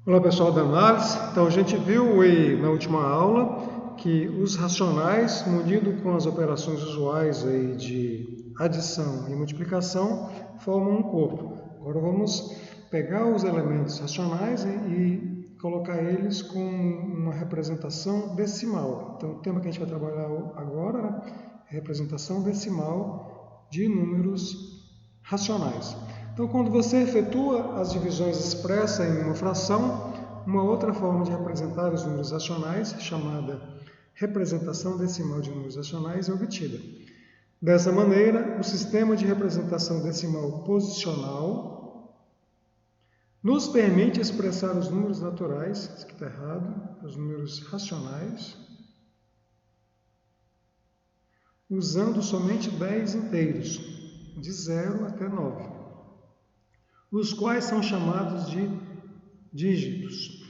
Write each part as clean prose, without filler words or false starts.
Olá pessoal da análise, então a gente viu aí na última aula que os racionais, munidos com as operações usuais aí de adição e multiplicação, formam um corpo. Agora vamos pegar os elementos racionais e colocar eles com uma representação decimal. Então o tema que a gente vai trabalhar agora, né, é representação decimal de números racionais. Então, quando você efetua as divisões expressas em uma fração, uma outra forma de representar os números racionais, chamada representação decimal de números racionais, é obtida. Dessa maneira, o sistema de representação decimal posicional nos permite expressar os números naturais, isso aqui está errado, os números racionais, usando somente 10 inteiros, de 0 até 9. Os quais são chamados de dígitos.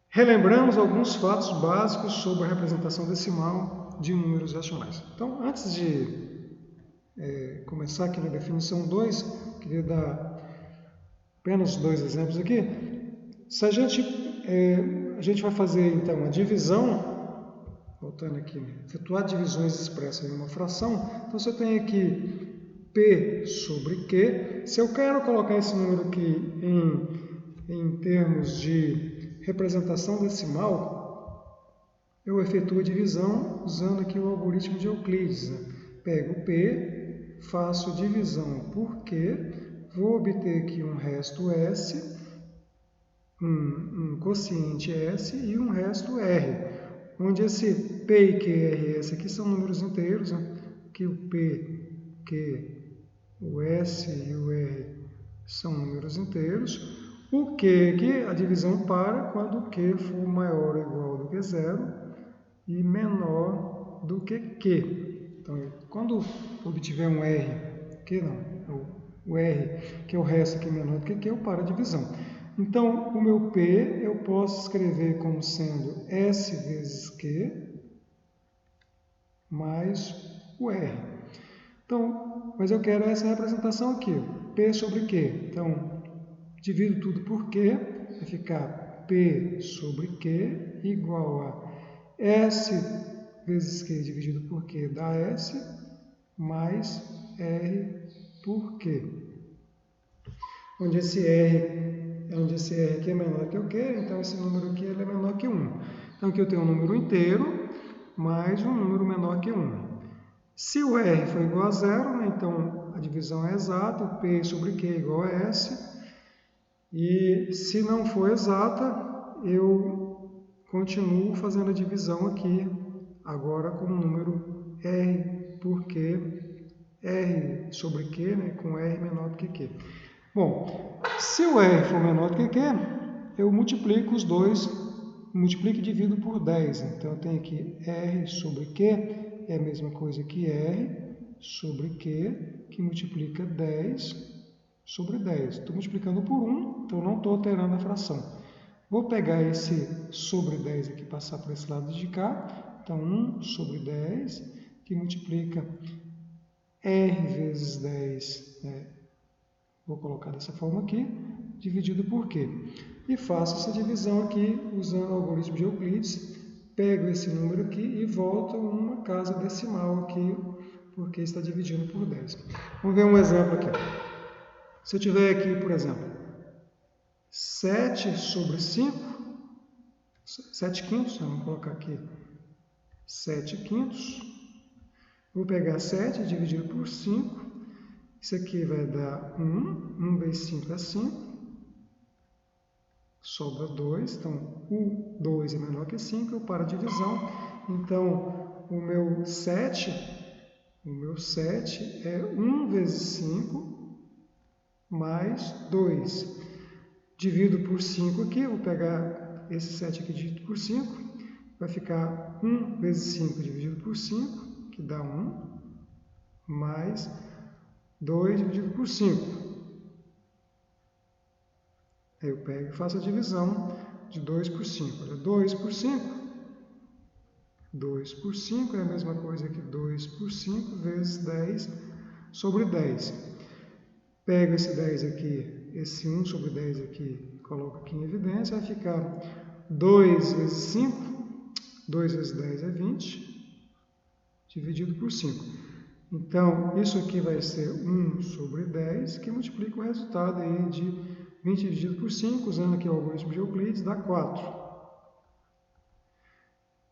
Relembramos alguns fatos básicos sobre a representação decimal de números racionais. Então, antes de começar aqui na definição 2, queria dar apenas 2 exemplos aqui. Se a gente vai fazer então a divisão, voltando aqui, efetuar divisões expressas em uma fração, então você tem aqui P sobre Q. Se eu quero colocar esse número aqui em termos de representação decimal, eu efetuo a divisão usando aqui o algoritmo de Euclides. Pego P, faço divisão por Q, vou obter aqui um resto S, um quociente S e um resto R, onde esse P e Q, R e S aqui são números inteiros, que o P, Q, o S e o R são números inteiros. O Q aqui, a divisão para quando o Q for maior ou igual do que zero e menor do que Q. Então, quando obtiver um R, Q não, o R, que é o resto aqui menor do que Q, eu paro a divisão. Então, o meu P eu posso escrever como sendo S vezes Q mais o R. Então, mas eu quero essa representação aqui, P sobre Q. Então, divido tudo por Q, vai ficar P sobre Q igual a S vezes Q dividido por Q dá S, mais R por Q. Onde esse R aqui é menor que o Q, então esse número aqui ele é menor que 1. Então aqui eu tenho um número inteiro mais um número menor que 1. Se o R for igual a zero, né, então a divisão é exata, o P sobre Q é igual a S. E se não for exata, eu continuo fazendo a divisão aqui, agora com o número R por Q, R sobre Q, né, com R menor do que Q. Bom, se o R for menor do que Q, eu multiplico os dois, multiplico e divido por 10. Então eu tenho aqui R sobre Q, é a mesma coisa que R sobre Q, que multiplica 10 sobre 10. Estou multiplicando por 1, então não estou alterando a fração. Vou pegar esse sobre 10 aqui e passar para esse lado de cá. Então, 1 sobre 10, que multiplica R vezes 10, vou colocar dessa forma aqui, dividido por Q. E faço essa divisão aqui usando o algoritmo de Euclides. Pego esse número aqui e volto a uma casa decimal aqui, porque está dividindo por 10. Vamos ver um exemplo aqui. Se eu tiver aqui, por exemplo, 7 sobre 5, 7 quintos, vamos colocar aqui 7 quintos. Vou pegar 7 dividido por 5. Isso aqui vai dar 1. 1 vezes 5 é 5. Sobra 2. Então, o 2 é menor que 5. Eu paro a divisão. Então, o meu 7 é 1 vezes 5 mais 2. Divido por 5 aqui. Vou pegar esse 7 aqui dividido por 5. Vai ficar 1 vezes 5 dividido por 5, que dá 1, mais 2 dividido por 5. Aí eu pego e faço a divisão de 2 por 5. Olha, 2 por 5. 2 por 5 é a mesma coisa que 2 por 5 vezes 10 sobre 10. Pego esse 10 aqui esse 1 sobre 10 aqui, coloco aqui em evidência, vai ficar 2 vezes 5, 2 vezes 10 é 20, dividido por 5. Então, isso aqui vai ser 1 sobre 10, que multiplica o resultado aí de 20 dividido por 5, usando aqui o algoritmo de Euclides, dá 4.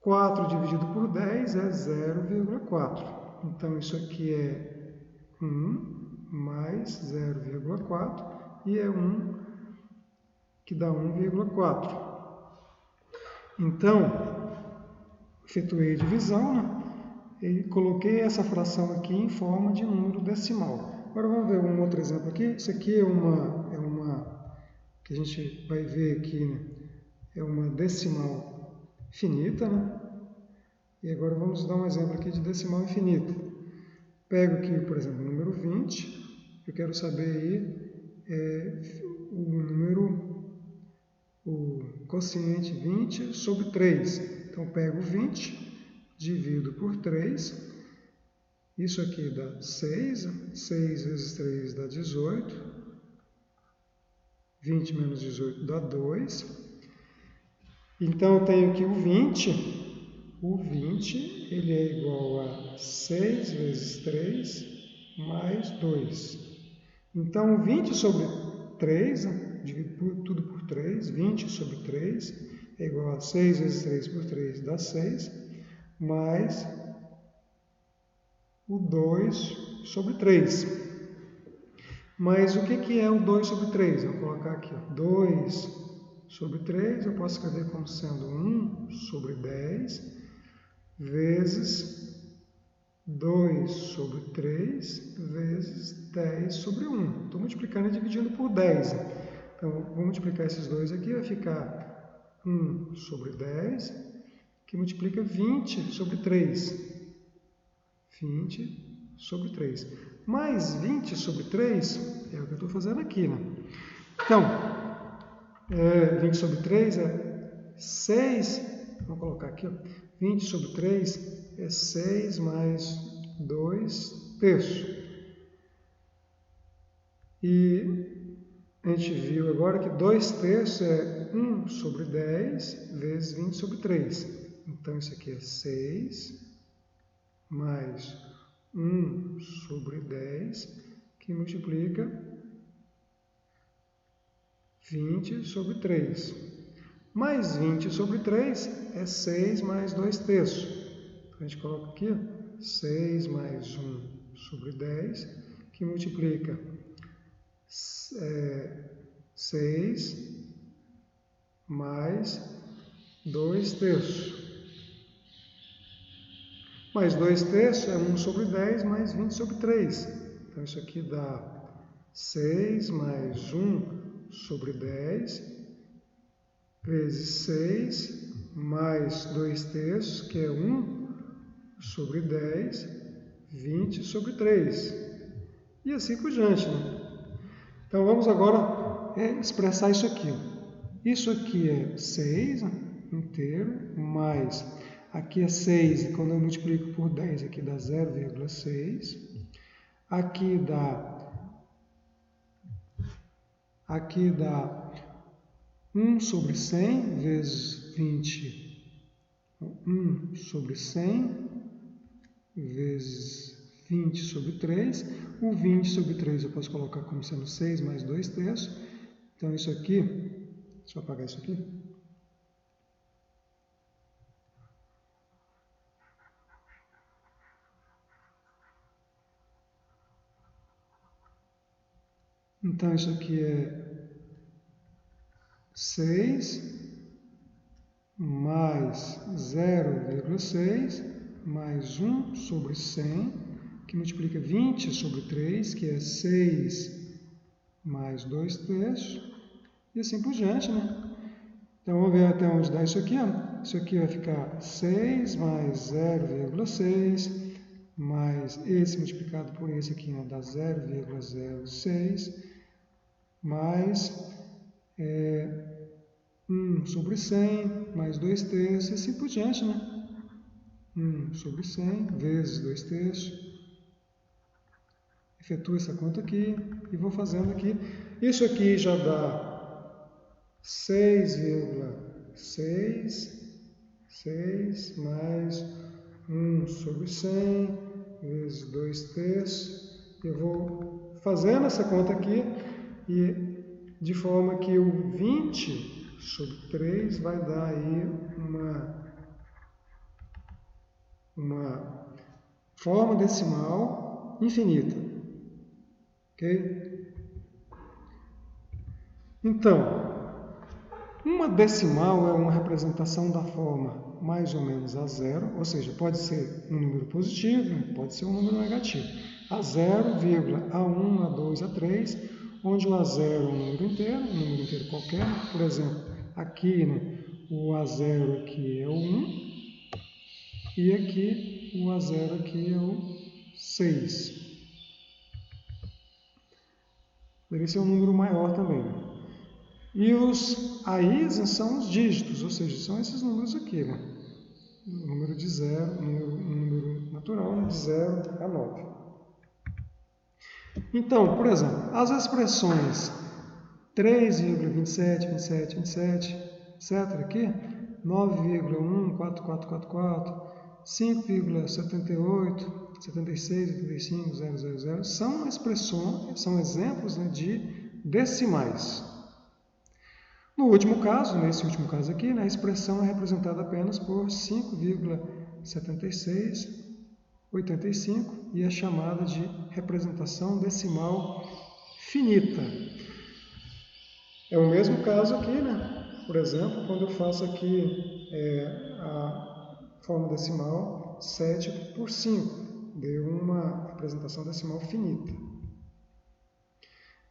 4 dividido por 10 é 0,4. Então, isso aqui é 1 mais 0,4 e é 1 que dá 1,4. Então, efetuei a divisão, né? E coloquei essa fração aqui em forma de número decimal. Agora vamos ver um outro exemplo aqui. Isso aqui é uma que a gente vai ver aqui, né? É uma decimal finita, né? E agora vamos dar um exemplo aqui de decimal infinita. Pego aqui, por exemplo, o número 20. Eu quero saber aí o quociente 20 sobre 3. Então, pego 20, divido por 3. Isso aqui dá 6. 6 vezes 3 dá 18. 20 menos 18 dá 2. Então, eu tenho aqui o 20. O 20 ele é igual a 6 vezes 3 mais 2. Então, o 20 sobre 3, divido tudo por 3, 20 sobre 3 é igual a 6 vezes 3 por 3 dá 6, mais o 2 sobre 3. Mas o que é o 2 sobre 3? Eu vou colocar aqui, ó, 2 sobre 3, eu posso escrever como sendo 1 sobre 10, vezes 2 sobre 3, vezes 10 sobre 1. Estou multiplicando e dividindo por 10. Então, vou multiplicar esses dois aqui, vai ficar 1 sobre 10, que multiplica 20 sobre 3. 20 sobre 3. Mais 20 sobre 3 é o que eu estou fazendo aqui, né? Então, 20 sobre 3 é 6, vamos colocar aqui, ó, 20 sobre 3 é 6 mais 2 terços. E a gente viu agora que 2 terços é 1 sobre 10 vezes 20 sobre 3. Então, isso aqui é 6 mais 1 sobre 10, que multiplica 20 sobre 3. Mais 20 sobre 3 é 6 mais 2 terços. Então, a gente coloca aqui, 6 mais 1 sobre 10, que multiplica 6 mais 2 terços. Mais 2 terços é 1 sobre 10 mais 20 sobre 3. Então, isso aqui dá 6 mais 1 sobre 10, vezes 6, mais 2 terços, que é 1 sobre 10, 20 sobre 3. E assim por diante, né? Então, vamos agora expressar isso aqui. Isso aqui é 6 inteiro, mais... Aqui é 6, e quando eu multiplico por 10, aqui dá 0,6. Aqui dá 1 sobre 100 vezes 20. 1 sobre 100 vezes 20 sobre 3. O 20 sobre 3 eu posso colocar como sendo 6 mais 2 terços. Então, isso aqui, deixa eu apagar isso aqui. Então, isso aqui é 6 mais 0,6 mais 1 sobre 100, que multiplica 20 sobre 3, que é 6 mais 2 terços, e assim por diante, né? Então, vamos ver até onde dá isso aqui, ó. Isso aqui vai ficar 6 mais 0,6 mais esse multiplicado por esse aqui, né, dá 0,06, mais 1 sobre 100, mais 2 terços, e assim por diante, né? 1 sobre 100 vezes 2 terços. Efetuo essa conta aqui e vou fazendo aqui. Isso aqui já dá 6,6 mais 1 sobre 100 vezes 2/3. Eu vou fazendo essa conta aqui e de forma que o 20 sobre 3 vai dar aí uma forma decimal infinita. Ok? Então, uma decimal é uma representação da forma mais ou menos a zero, ou seja, pode ser um número positivo, pode ser um número negativo. A 0, A1, A2, A3, onde o A0 é um número inteiro qualquer. Por exemplo, aqui, né, o A0 aqui é o 1 e aqui o A0 aqui é o 6. Poderia ser um número maior também. E os AIs são os dígitos, ou seja, são esses números aqui, né? O número de 0, um número natural de 0 a 9. Então, por exemplo, as expressões 3,27, 27, 27, etc. aqui, 9,1, 4444, 5,78, 76, 85, 000, são expressões, são exemplos, né, de decimais. No último caso, nesse último caso aqui, né, a expressão é representada apenas por 5,7685 e é chamada de representação decimal finita. É o mesmo caso aqui, né? Por exemplo, quando eu faço aqui a forma decimal 7 por 5, deu uma representação decimal finita.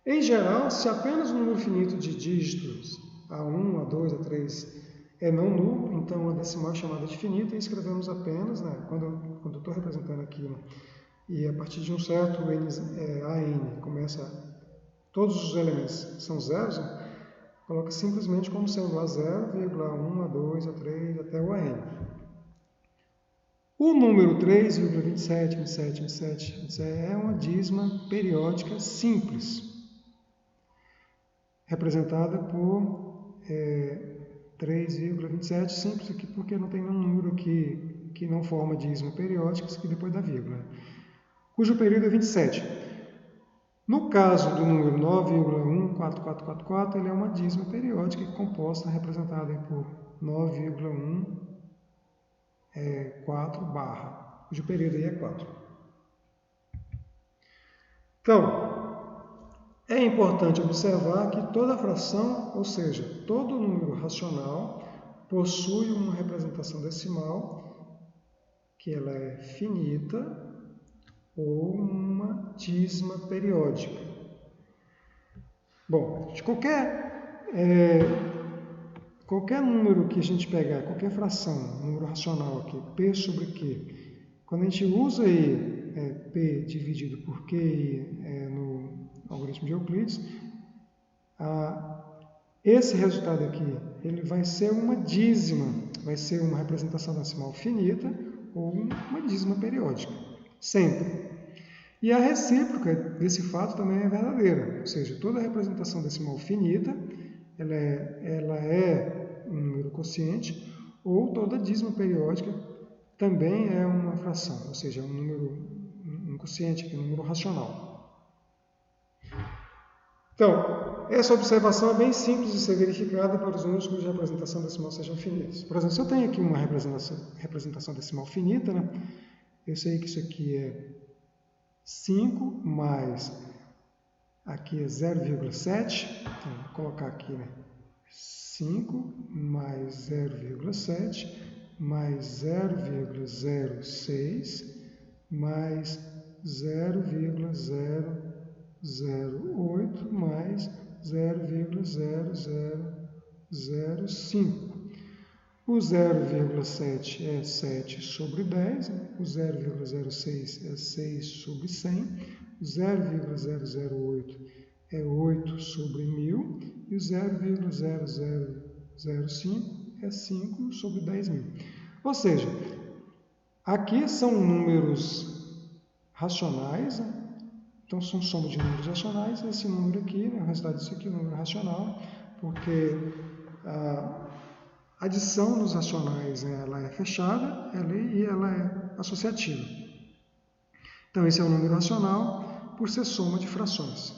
Em geral, se apenas um número finito de dígitos A1, A2, A3 é não nulo, então a decimal é chamada de finita e escrevemos apenas, né, quando eu estou representando aqui, né, e a partir de um certo AN começa, todos os elementos são zeros, né, coloca simplesmente como sendo A0, A1, A2, A3 até o AN. O número 3,27, 27, 27, 27 é uma dízima periódica simples, representada por 3,27, simples aqui porque não tem nenhum número que não forma dízima periódica, isso aqui depois da vírgula, cujo período é 27. No caso do número 9,14444, ele é uma dízima periódica composta, representada por 9,1,4 cujo período aí é 4. Então, é importante observar que toda fração, ou seja, todo número racional, possui uma representação decimal, que ela é finita, ou uma dízima periódica. Bom, de qualquer número que a gente pegar, qualquer fração, número racional aqui, P sobre Q, quando a gente usa aí P dividido por Q no algoritmo de Euclides, esse resultado aqui ele vai ser uma dízima, vai ser uma representação decimal finita ou uma dízima periódica, sempre. E a recíproca desse fato também é verdadeira, ou seja, toda representação decimal finita ela é um número quociente, ou toda dízima periódica também é uma fração, ou seja, um quociente, um número racional. Então, essa observação é bem simples de ser verificada para os números cuja representação decimal sejam finitas. Por exemplo, se eu tenho aqui uma representação decimal finita, né, eu sei que isso aqui é 5 mais, aqui é 0,7, então vou colocar aqui, né, 5 mais 0,7 mais 0,06 mais 0,008 mais 0,0005. O 0,7 é 7 sobre 10, o 0,06 é 6 sobre 100, o 0,008 é 8 sobre 1000 e o 0,0005 é 5 sobre 10.000. Ou seja, aqui são números racionais, Então, são soma de números racionais. Esse número aqui, né, o resultado disso aqui é um número racional, porque a adição nos racionais, né, ela é fechada e ela é associativa. Então, esse é um número racional por ser soma de frações.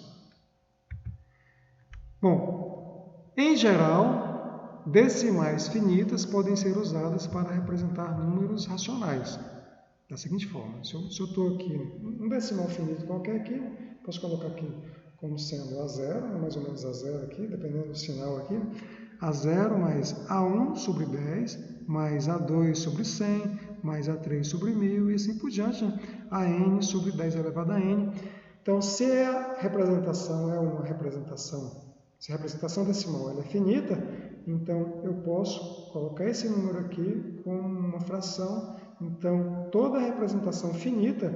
Bom, em geral, decimais finitas podem ser usadas para representar números racionais. Da seguinte forma, se eu estou aqui, um decimal finito qualquer aqui, posso colocar aqui como sendo A0, mais ou menos A0 aqui, dependendo do sinal aqui, A0 mais A1 sobre 10, mais A2 sobre 100, mais A3 sobre 1000 e assim por diante, né? AN sobre 10 elevado a N. Então, se a representação é uma representação, se a representação decimal ela é finita, então eu posso colocar esse número aqui como uma fração. Então, toda representação finita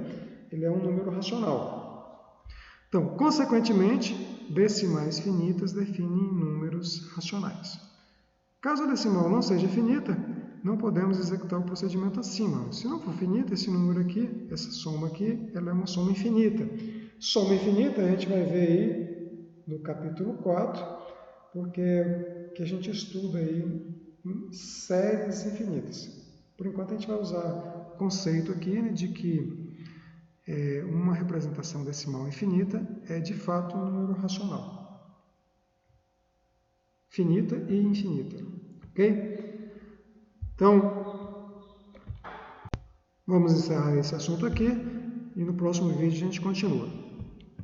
ele é um número racional. Então, consequentemente, decimais finitas definem números racionais. Caso a decimal não seja finita, não podemos executar o procedimento acima. Se não for finita, esse número aqui, essa soma aqui, ela é uma soma infinita. Soma infinita a gente vai ver aí no capítulo 4, porque que a gente estuda aí séries infinitas. Por enquanto a gente vai usar o conceito aqui, né, de que uma representação decimal infinita é de fato um número racional. Finita e infinita. Ok? Então, vamos encerrar esse assunto aqui e no próximo vídeo a gente continua.